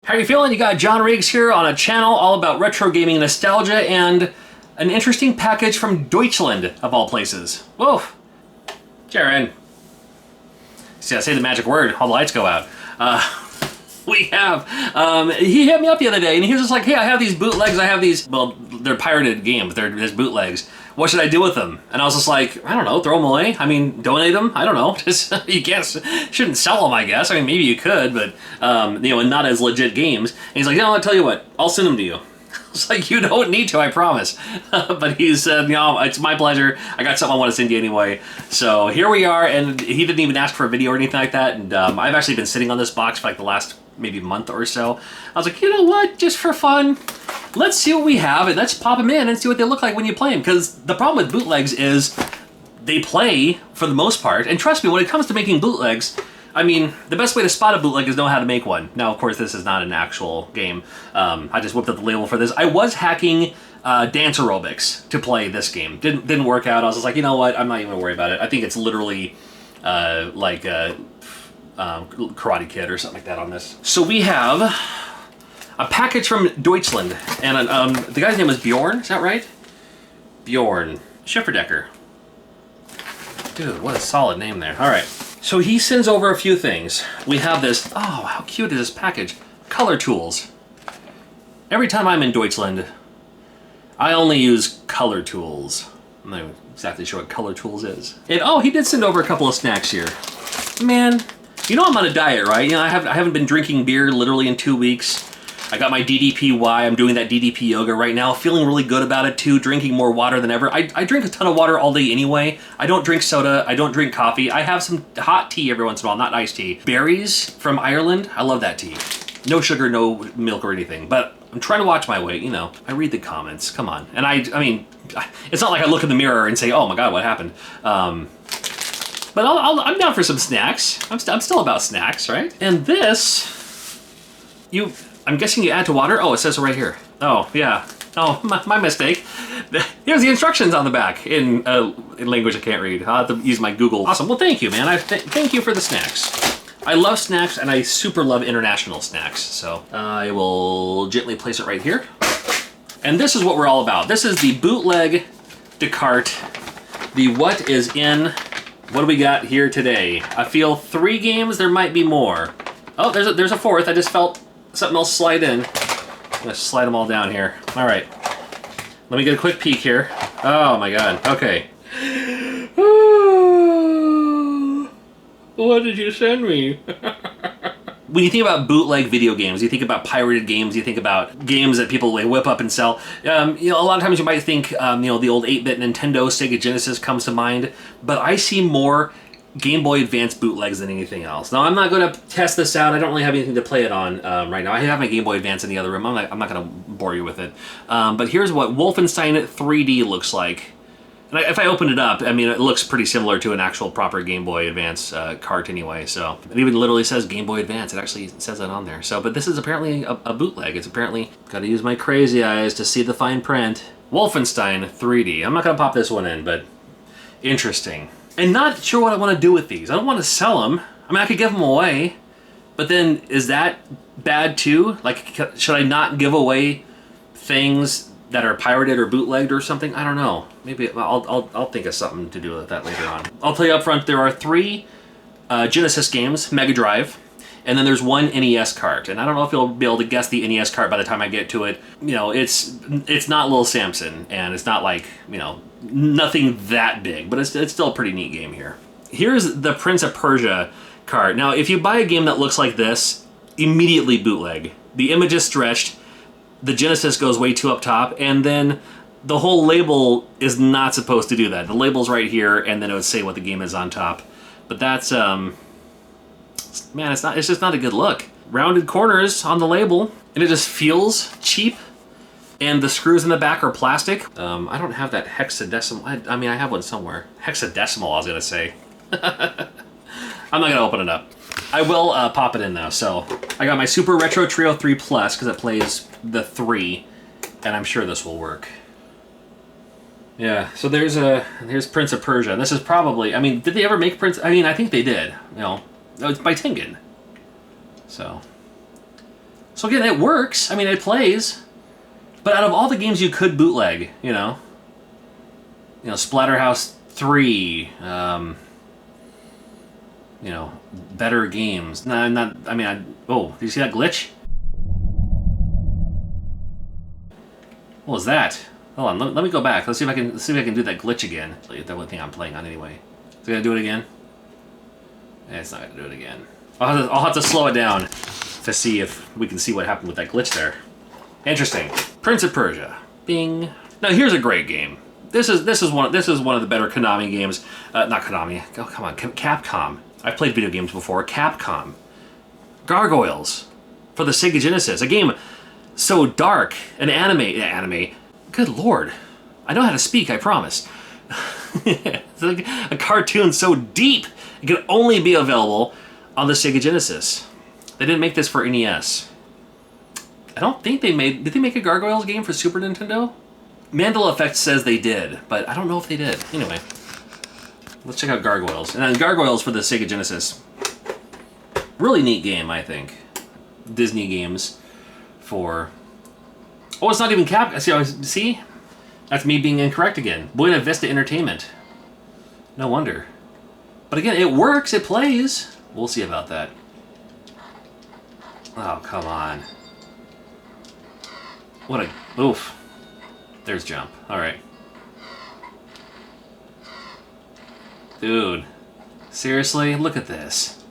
How you feeling? You got John Riggs here on a channel all about retro gaming nostalgia and an interesting package from Deutschland, of all places. Whoa. Jaren. See, I say the magic word, all the lights go out. We have, he hit me up the other day and he was just like, hey, I have these bootlegs, I have these, well, they're pirated game, but they're just bootlegs. What should I do with them? And I was just like, I don't know, throw them away? I mean, donate them? I don't know. Just, you shouldn't sell them, I guess. I mean, maybe you could, but, you know, and not as legit games. And he's like, no, I'll tell you what, I'll send them to you. It's like, you don't need to, I promise. But he said, no, it's my pleasure. I got something I want to send you anyway. So here we are, and he didn't even ask for a video or anything like that. And I've actually been sitting on this box for like the last maybe month or so. I was like, you know what, just for fun, let's see what we have and let's pop them in and see what they look like when you play them. Because the problem with bootlegs is they play for the most part. And trust me, when it comes to making bootlegs, I mean, the best way to spot a bootleg is know how to make one. Now, of course, this is not an actual game. I just whipped up the label for this. I was hacking dance aerobics to play this game. Didn't work out. I was just like, you know what? I'm not even gonna worry about it. I think it's literally like Karate Kid or something like that on this. So we have a package from Deutschland, and the guy's name is Bjorn. Is that right? Bjorn Schifferdecker. Dude, what a solid name there. All right. So he sends over a few things. We have this, oh, how cute is this package? Color tools. Every time I'm in Deutschland, I only use color tools. I'm not exactly sure what color tools is. And oh, he did send over a couple of snacks here. Man, you know I'm on a diet, right? You know, I haven't been drinking beer literally in 2 weeks. I got my DDPY, I'm doing that DDP yoga right now, feeling really good about it too, drinking more water than ever. I drink a ton of water all day anyway. I don't drink soda, I don't drink coffee. I have some hot tea every once in a while, not iced tea. Berries from Ireland, I love that tea. No sugar, no milk or anything, but I'm trying to watch my weight, you know. I read the comments, come on. And I mean, it's not like I look in the mirror and say, oh my God, what happened? But I'm down for some snacks. I'm still about snacks, right? And this, I'm guessing you add to water? Oh, it says it right here. Oh, yeah. Oh, my mistake. Here's the instructions on the back in language I can't read. I'll have to use my Google. Awesome. Well, thank you, man. Thank you for the snacks. I love snacks, and I super love international snacks. So I will gently place it right here. And this is what we're all about. This is the bootleg Descartes. The what is in. What do we got here today? I feel 3 games. There might be more. Oh, there's a 4th. I just felt something else slide in. I'm gonna slide them all down here. All right. Let me get a quick peek here. Oh my God. Okay. What did you send me? When you think about bootleg video games, you think about pirated games, you think about games that people whip up and sell. You know, a lot of times you might think, you know, the old 8-bit Nintendo, Sega Genesis comes to mind, but I see more Game Boy Advance bootlegs than anything else. Now, I'm not going to test this out. I don't really have anything to play it on right now. I have my Game Boy Advance in the other room. I'm not going to bore you with it. But here's what Wolfenstein 3D looks like. And if I open it up, I mean, it looks pretty similar to an actual proper Game Boy Advance cart anyway. So it even literally says Game Boy Advance. It actually says that on there. So, but this is apparently a bootleg. It's apparently, got to use my crazy eyes to see the fine print. Wolfenstein 3D. I'm not going to pop this one in, but interesting. And not sure what I want to do with these. I don't want to sell them. I mean, I could give them away, but then is that bad too? Like, should I not give away things that are pirated or bootlegged or something? I don't know. Maybe I'll think of something to do with that later on. I'll tell you up front, there are 3 Genesis games, Mega Drive, and then there's 1 NES cart. And I don't know if you'll be able to guess the NES cart by the time I get to it. You know, it's not Little Samson, and it's not like, you know, nothing that big, but it's still a pretty neat game here. Here's the Prince of Persia cart. Now, if you buy a game that looks like this, immediately bootleg. The image is stretched, the Genesis goes way too up top, and then the whole label is not supposed to do that. The label's right here, and then it would say what the game is on top. But that's, man, it's just not a good look. Rounded corners on the label, and it just feels cheap. And the screws in the back are plastic. I don't have that hexadecimal. I mean, I have one somewhere. Hexadecimal, I was gonna say. I'm not gonna open it up. I will pop it in though. So I got my Super Retro Trio 3 Plus because it plays the 3, and I'm sure this will work. Yeah, so here's Prince of Persia. This is probably, I mean, did they ever make Prince? I mean, I think they did. You know, it's by Tengen. So So again, it works. I mean, it plays. But out of all the games you could bootleg, you know, Splatterhouse 3, you know, better games. No, I'm not. I mean, oh, did you see that glitch? What was that? Hold on, let me go back. Let's see if I can do that glitch again. The one thing I'm playing on anyway. Is it gonna do it again? It's not gonna do it again. I'll have to slow it down to see if we can see what happened with that glitch there. Interesting. Prince of Persia. Bing. Now here's a great game. This is one of the better Konami games. Not Konami. Oh, come on, Capcom. I've played video games before. Capcom. Gargoyles for the Sega Genesis. A game so dark, an anime. Good lord, I know how to speak. I promise. It's like a cartoon so deep it can only be available on the Sega Genesis. They didn't make this for NES. I don't think they made. Did they make a Gargoyles game for Super Nintendo? Mandela Effect says they did, but I don't know if they did. Anyway, let's check out Gargoyles. And then Gargoyles for the Sega Genesis. Really neat game, I think. Disney games for... Oh, it's not even See? That's me being incorrect again. Buena Vista Entertainment. No wonder. But again, it works, it plays. We'll see about that. Oh, come on. What a... Oof. There's jump. Alright. Dude. Seriously? Look at this.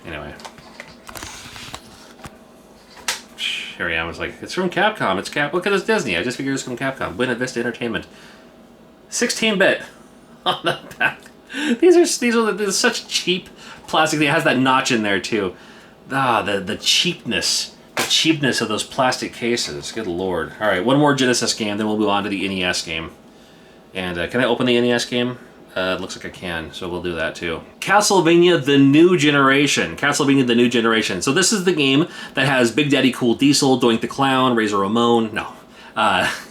Anyway. Here I am. I was like, it's from Capcom. It's Look at this Disney. I just figured it's from Capcom. Buena Vista Entertainment. 16-bit on the back. These are such cheap plastic. It has that notch in there too. Ah, the cheapness. The cheapness of those plastic cases. Good lord. Alright, one more Genesis game, then we'll move on to the NES game. And can I open the NES game? It looks like I can, so we'll do that too. Castlevania The New Generation. Castlevania The New Generation. So this is the game that has Big Daddy Cool Diesel, Doink the Clown, Razor Ramon. No.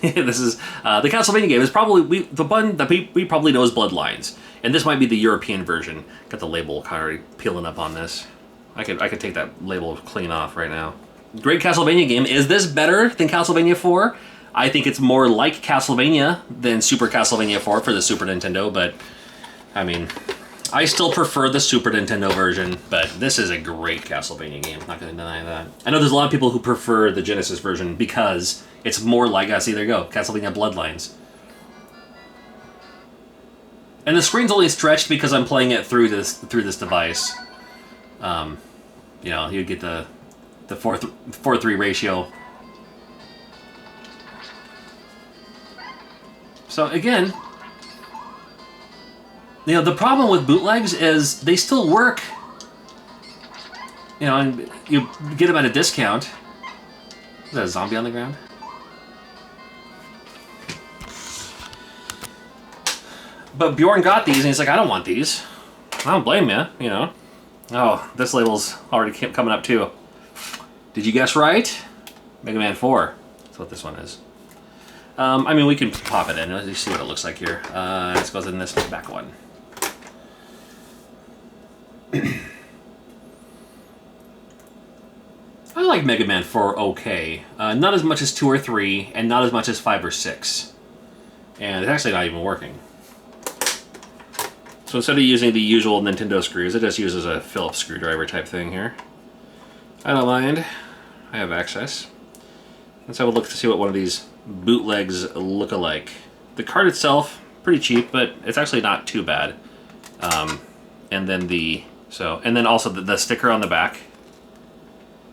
This is the Castlevania game. Is probably the one that we probably know as Bloodlines. And this might be the European version. Got the label kind of already peeling up on this. I could take that label clean off right now. Great Castlevania game. Is this better than Castlevania 4? I think it's more like Castlevania than Super Castlevania 4 for the Super Nintendo, but I mean, I still prefer the Super Nintendo version, but this is a great Castlevania game. Not going to deny that. I know there's a lot of people who prefer the Genesis version because it's more like, see, there you go, Castlevania Bloodlines. And the screen's only stretched because I'm playing it through this device. You know, you get the 4:3 ratio. So again, you know, the problem with bootlegs is they still work. You know, and you get them at a discount. Is that a zombie on the ground? But Bjorn got these and he's like, I don't want these. I don't blame you, you know. Oh, this label's already coming up too. Did you guess right? Mega Man 4. That's what this one is. I mean, we can pop it in. Let's see what it looks like here. This goes in this back one. I like Mega Man 4 okay. Not as much as 2 or 3, and not as much as 5 or 6. And it's actually not even working. So instead of using the usual Nintendo screws, it just uses a Phillips screwdriver type thing here. I don't mind. I have access. Let's have a look to see what one of these bootlegs look alike. The card itself, pretty cheap, but it's actually not too bad. And then also the sticker on the back.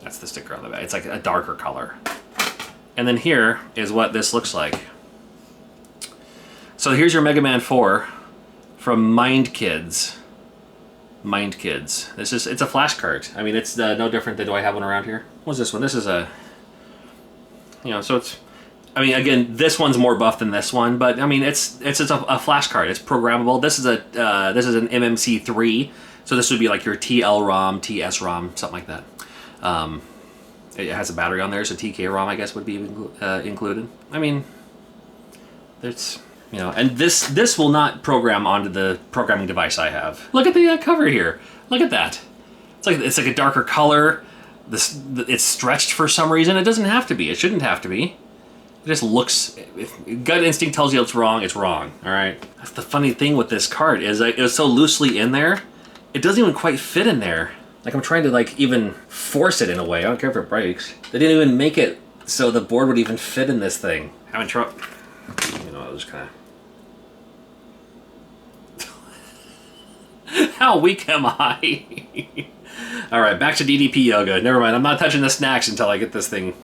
That's the sticker on the back. It's like a darker color. And then here is what this looks like. So here's your Mega Man 4 from Mind Kids. Mind Kids. It's a flash cart. I mean, it's no different than, do I have one around here? What's this one? This is a, you know, so it's, I mean, again, this one's more buff than this one, but I mean, it's a flash card. It's programmable. This is an MMC3, so this would be like your TL-ROM, TS-ROM, something like that. It has a battery on there, so TK-ROM, I guess, would be included. I mean, You know, and this will not program onto the programming device I have. Look at the cover here. Look at that. It's like a darker color. It's stretched for some reason. It doesn't have to be. It shouldn't have to be. It just looks. If gut instinct tells you it's wrong, it's wrong. All right. That's the funny thing with this cart is like, it was so loosely in there, it doesn't even quite fit in there. Like I'm trying to like even force it in a way. I don't care if it breaks. They didn't even make it so the board would even fit in this thing. Having trouble. You know, it was kind of. How weak am I? All right, back to DDP yoga. Never mind, I'm not touching the snacks until I get this thing